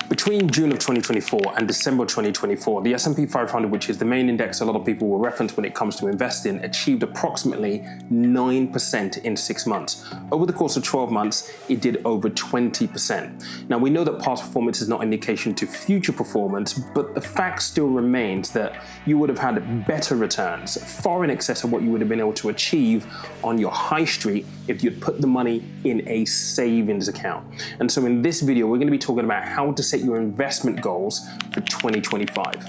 Between June of 2024 and December 2024, the S&P 500, which is the main index a lot of people will reference when it comes to investing, achieved approximately 9% in 6 months. Over the course of 12 months, it did over 20%. Now, we know that past performance is not an indication to future performance, but the fact still remains that you would have had better returns, far in excess of what you would have been able to achieve on your high street if you'd put the money in a savings account. And so in this video, we're going to be talking about how to set your investment goals for 2025.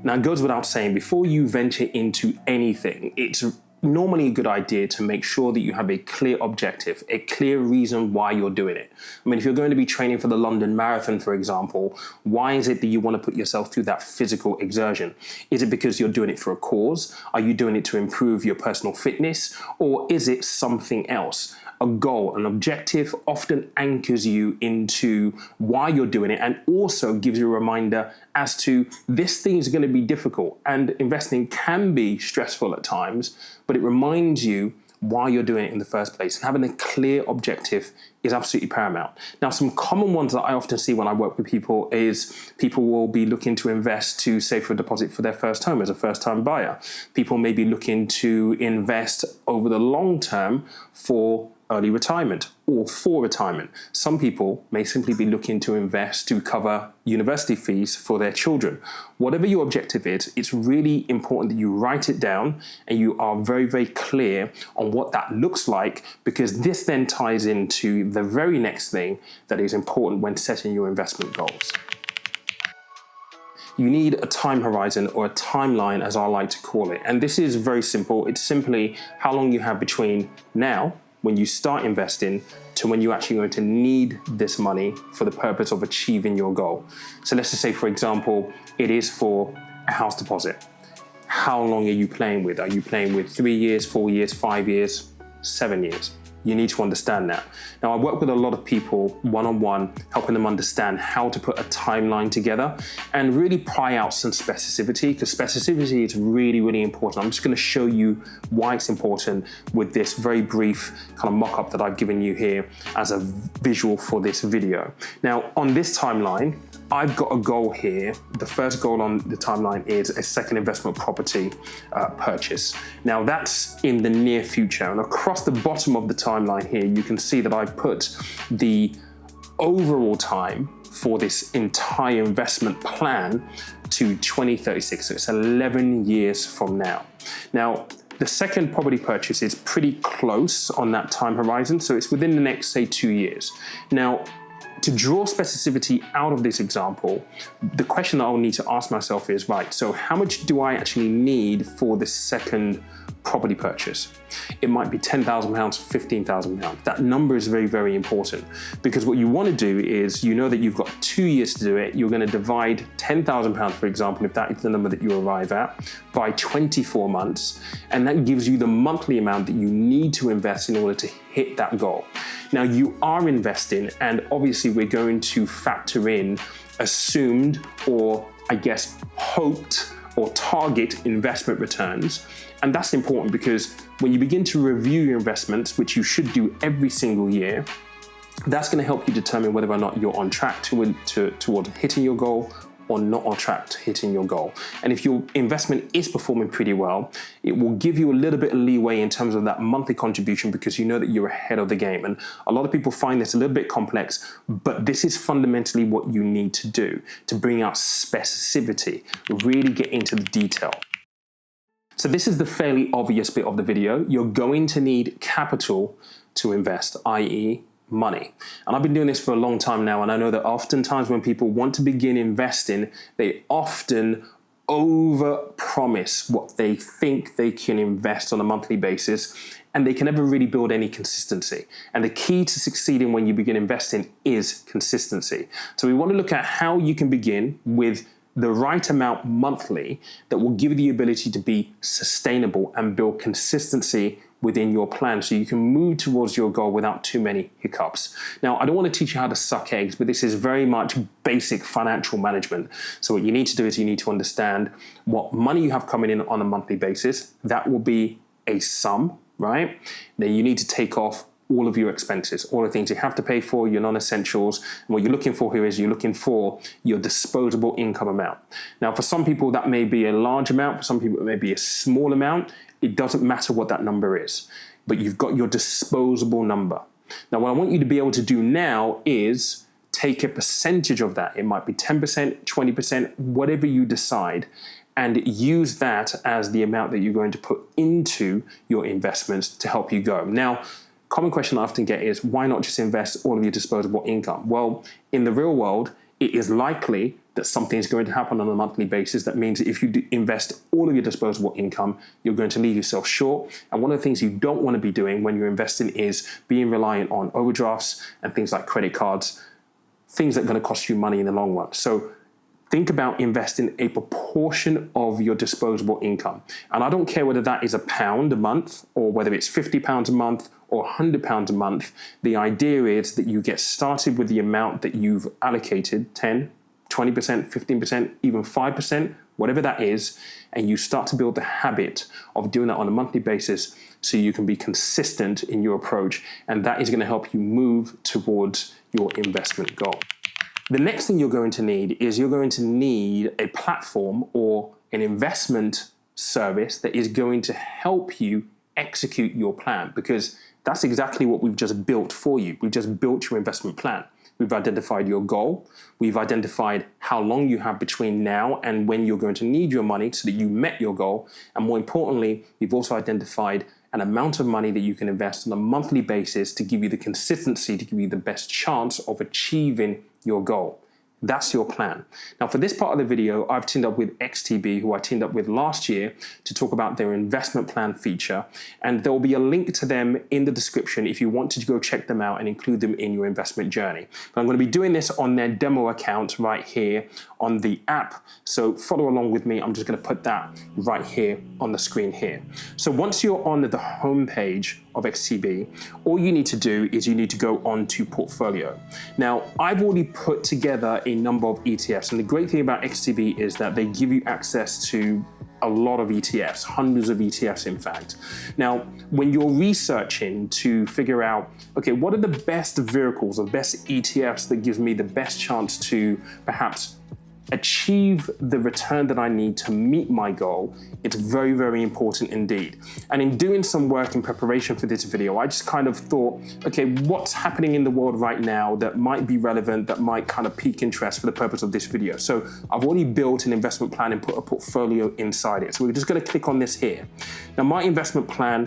Now, it goes without saying, before you venture into anything, it's normally a good idea to make sure that you have a clear objective, a clear reason why you're doing it. I mean, if you're going to be training for the London Marathon, for example, why is it that you want to put yourself through that physical exertion? Is it because you're doing it for a cause? Are you doing it to improve your personal fitness? Or is it something else? A goal, an objective often anchors you into why you're doing it and also gives you a reminder as to this thing is going to be difficult, and investing can be stressful at times, but it reminds you why you're doing it in the first place. And having a clear objective is absolutely paramount. Now, some common ones that I often see when I work with people is people will be looking to invest to save for a deposit for their first home as a first-time buyer. People may be looking to invest over the long term for early retirement or for retirement. Some people may simply be looking to invest to cover university fees for their children. Whatever your objective is, it's really important that you write it down and you are very, very clear on what that looks like, because this then ties into the very next thing that is important when setting your investment goals. You need a time horizon, or a timeline as I like to call it. And this is very simple. It's simply how long you have between now, when you start investing, to when you're actually going to need this money for the purpose of achieving your goal. So let's just say, for example, it is for a house deposit. How long are you playing with? Are you playing with 3 years, 4 years, 5 years, 7 years? You need to understand that. Now, I work with a lot of people one-on-one, helping them understand how to put a timeline together and really pry out some specificity, because specificity is really, really important. I'm just going to show you why it's important with this very brief kind of mock-up that I've given you here as a visual for this video. Now, on this timeline, I've got a goal here. The first goal on the timeline is a second investment property purchase. Now, that's in the near future. And across the bottom of the timeline here, you can see that I've put the overall time for this entire investment plan to 2036. So it's 11 years from now. Now, the second property purchase is pretty close on that time horizon. So it's within the next, say, 2 years. Now, to draw specificity out of this example, the question that I'll need to ask myself is, right, so how much do I actually need for this second property purchase? It might be £10,000, £15,000. That number is very, very important, because what you want to do is, you know that you've got 2 years to do it. You're going to divide £10,000, for example, if that is the number that you arrive at, by 24 months. And that gives you the monthly amount that you need to invest in order to hit that goal. Now, you are investing, and obviously we're going to factor in assumed, or I guess hoped or target investment returns. And that's important, because when you begin to review your investments, which you should do every single year, that's going to help you determine whether or not you're on track toward hitting your goal or not on track to hitting your goal. And if your investment is performing pretty well, it will give you a little bit of leeway in terms of that monthly contribution, because you know that you're ahead of the game. And a lot of people find this a little bit complex, but this is fundamentally what you need to do to bring out specificity, really get into the detail. So this is the fairly obvious bit of the video. You're going to need capital to invest, i.e., money. And I've been doing this for a long time now, and I know that oftentimes when people want to begin investing, they often over-promise what they think they can invest on a monthly basis, and they can never really build any consistency. And the key to succeeding when you begin investing is consistency. So we want to look at how you can begin with the right amount monthly that will give you the ability to be sustainable and build consistency within your plan, so you can move towards your goal without too many hiccups. Now, I don't want to teach you how to suck eggs, but this is very much basic financial management. So what you need to do is you need to understand what money you have coming in on a monthly basis. That will be a sum, right? Then you need to take off all of your expenses, all the things you have to pay for, your non-essentials. And what you're looking for here is you're looking for your disposable income amount. Now, for some people, that may be a large amount. For some people, it may be a small amount. It doesn't matter what that number is, but you've got your disposable number. Now, what I want you to be able to do now is take a percentage of that. It might be 10%, 20%, whatever you decide, and use that as the amount that you're going to put into your investments to help you go. Now, common question I often get is, why not just invest all of your disposable income? Well, in the real world, it is likely that something is going to happen on a monthly basis. That means if you invest all of your disposable income, you're going to leave yourself short. And one of the things you don't want to be doing when you're investing is being reliant on overdrafts and things like credit cards, things that are going to cost you money in the long run. So think about investing a proportion of your disposable income. And I don't care whether that is £1 a month or whether it's £50 a month or £100 a month. The idea is that you get started with the amount that you've allocated, 10, 20%, 15%, even 5%, whatever that is, and you start to build the habit of doing that on a monthly basis so you can be consistent in your approach. And that is going to help you move towards your investment goal. The next thing you're going to need is you're going to need a platform or an investment service that is going to help you execute your plan, because that's exactly what we've just built for you. We've just built your investment plan. We've identified your goal. We've identified how long you have between now and when you're going to need your money so that you met your goal. And more importantly, we've also identified an amount of money that you can invest on a monthly basis to give you the consistency, to give you the best chance of achieving your goal. That's your plan. Now, for this part of the video, I've teamed up with XTB, who I teamed up with last year, to talk about their investment plan feature. And there will be a link to them in the description if you want to go check them out and include them in your investment journey. But I'm going to be doing this on their demo account right here on the app. So follow along with me. I'm just going to put that right here on the screen here. So once you're on the homepage of XTB, all you need to do is you need to go on to portfolio. Now, I've already put together a number of ETFs, and the great thing about XTB is that they give you access to a lot of ETFs, hundreds of ETFs in fact. Now, when you're researching to figure out, okay, what are the best vehicles or best ETFs that gives me the best chance to perhaps achieve the return that I need to meet my goal, it's very, very important indeed. And in doing some work in preparation for this video, I just kind of thought, okay, what's happening in the world right now that might be relevant, that might kind of pique interest for the purpose of this video. So I've already built an investment plan and put a portfolio inside it. So we're just going to click on this here. Now, my investment plan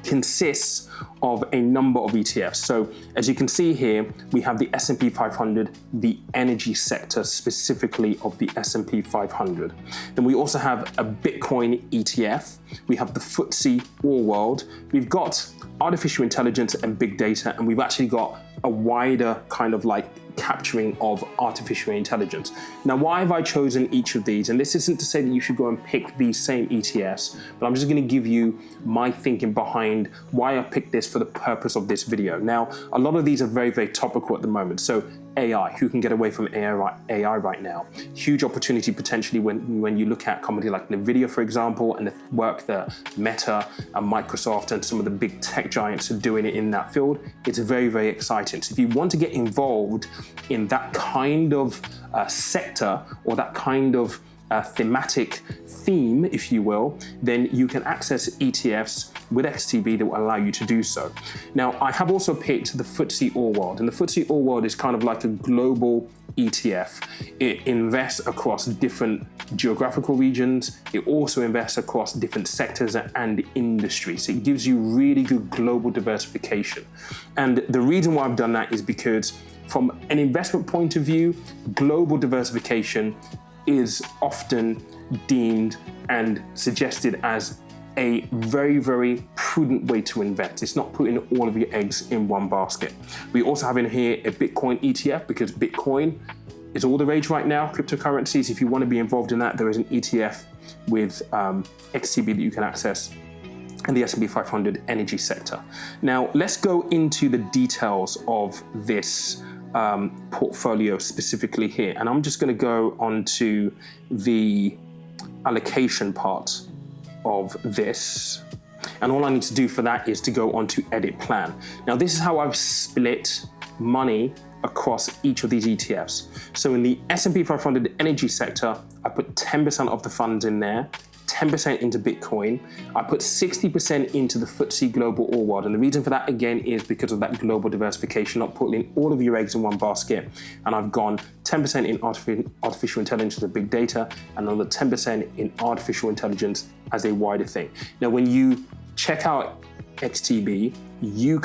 consists of a number of ETFs. So as you can see here, we have the S&P 500, the energy sector specifically of the S&P 500. Then we also have a Bitcoin ETF. We have the FTSE All World. We've got artificial intelligence and big data, and we've actually got a wider kind of like capturing of artificial intelligence. Now, why have I chosen each of these? And this isn't to say that you should go and pick these same ETFs, but I'm just going to give you my thinking behind why I picked this for the purpose of this video. Now, a lot of these are very, very topical at the moment. So AI, who can get away from AI right now? Huge opportunity potentially when you look at companies like NVIDIA, for example, and the work that Meta and Microsoft and some of the big tech giants are doing in that field. It's very, very exciting. So if you want to get involved in that kind of sector or that kind of thematic theme, if you will, then you can access ETFs with XTB that will allow you to do so. Now, I have also picked the FTSE All World, and the FTSE All World is kind of like a global ETF. It invests across different geographical regions. It also invests across different sectors and industries. So it gives you really good global diversification. And the reason why I've done that is because from an investment point of view, global diversification is often deemed and suggested as a very, very prudent way to invest. It's not putting all of your eggs in one basket. We also have in here a Bitcoin ETF because Bitcoin is all the rage right now, cryptocurrencies. If you want to be involved in that, there is an ETF with XTB that you can access and the S&P 500 energy sector. Now, let's go into the details of this portfolio specifically here. And I'm just going to go onto the allocation part of this. And all I need to do for that is to go on to edit plan. Now, this is how I've split money across each of these ETFs. So in the S&P 500 energy sector, I put 10% of the funds in there, 10% into Bitcoin. I put 60% into the FTSE Global All World. And the reason for that, again, is because of that global diversification, not putting all of your eggs in one basket. And I've gone 10% in artificial intelligence and big data, and another 10% in artificial intelligence as a wider thing. Now, when you check out XTB, you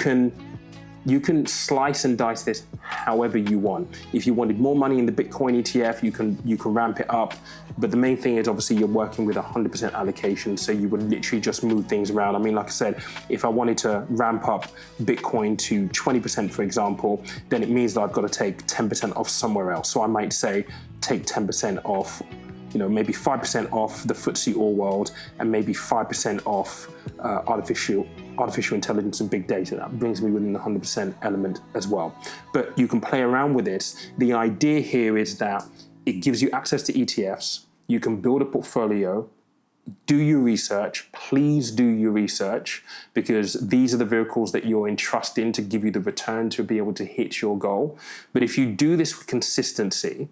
can slice and dice this however you want. If you wanted more money in the Bitcoin ETF, you can ramp it up. But the main thing is, obviously, you're working with 100% allocation, so you would literally just move things around. I mean, like I said, if I wanted to ramp up Bitcoin to 20%, for example, then it means that I've got to take 10% off somewhere else. So I might say take 10% off, maybe 5% off the FTSE All World, and maybe 5% off artificial intelligence and big data. That brings me within the 100% element as well. But you can play around with it. The idea here is that it gives you access to ETFs. You can build a portfolio. Do your research. Please do your research, because these are the vehicles that you're entrusting to give you the return to be able to hit your goal. But if you do this with consistency,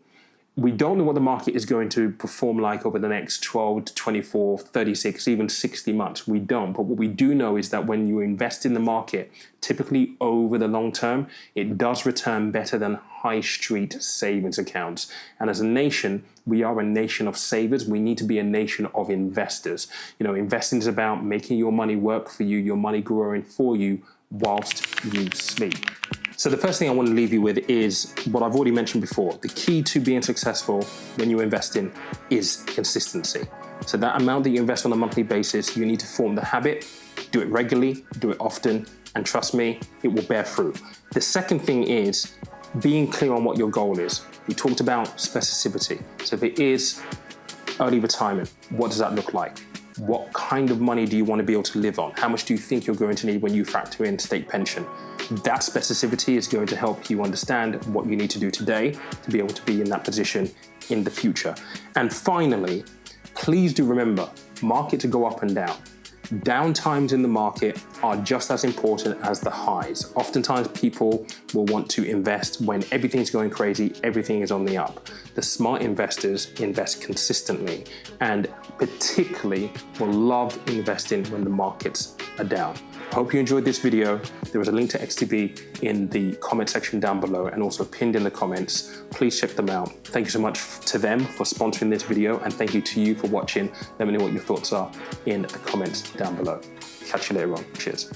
we don't know what the market is going to perform like over the next 12 to 24, 36, even 60 months. We don't. But what we do know is that when you invest in the market, typically over the long term, it does return better than high street savings accounts. And as a nation, we are a nation of savers. We need to be a nation of investors. Investing is about making your money work for you, your money growing for you whilst you sleep. So the first thing I want to leave you with is what I've already mentioned before. The key to being successful when you invest in is consistency. So that amount that you invest on a monthly basis, you need to form the habit, do it regularly, do it often, and trust me, it will bear fruit. The second thing is being clear on what your goal is. We talked about specificity. So if it is early retirement, what does that look like? What kind of money do you want to be able to live on? How much do you think you're going to need when you factor in state pension? That specificity is going to help you understand what you need to do today to be able to be in that position in the future. And finally, please do remember, markets go up and down. Downtimes in the market are just as important as the highs. Oftentimes people will want to invest when everything's going crazy, everything is on the up. The smart investors invest consistently and particularly will love investing when the markets are down. I hope you enjoyed this video. There was a link to XTB in the comment section down below and also pinned in the comments. Please check them out. Thank you so much to them for sponsoring this video, and thank you to you for watching. Let me know what your thoughts are in the comments down below. Catch you later on. Cheers.